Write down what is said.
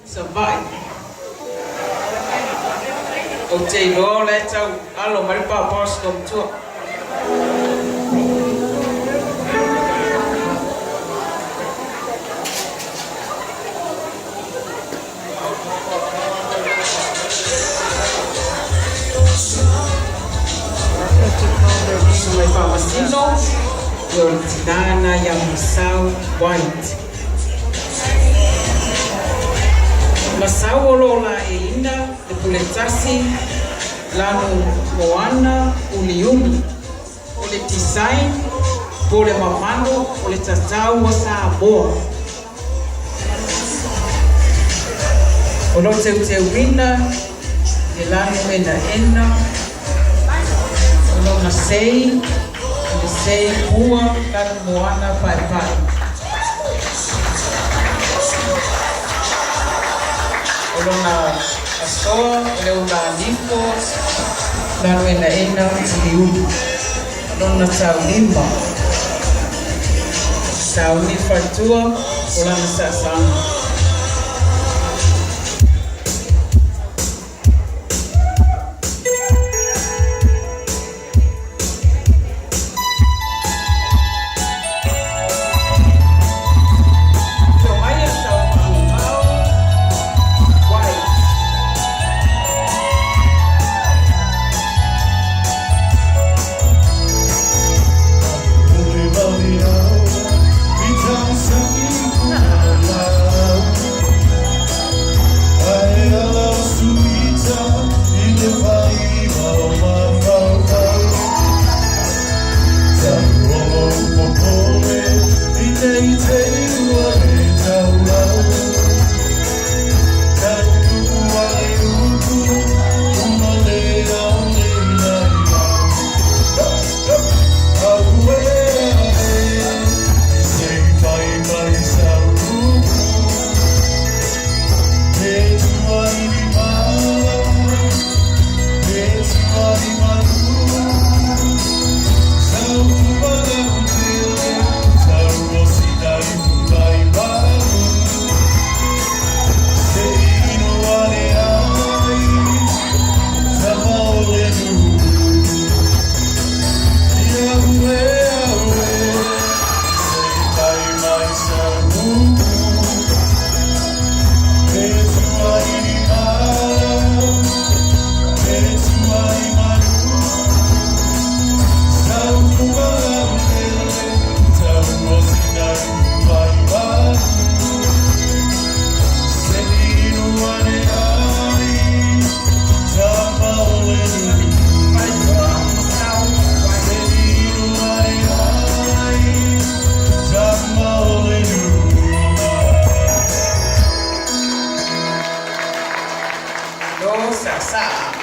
survive. O te ro le tau alo maripa apostol tua. Mai Famasino, Yortinana Yamusau White. Masau olola e ina de puletasi lanu moana uliumi. O le design, po le mamano, o le tatau wa sa boa. O lo te wina, e lanu ena. O na sei, o sei ua lanu moana pai. Olona asoa, leula limpo, lanu ena liu. Olona tau lima. Tau ni fatua, olana sasana. Sa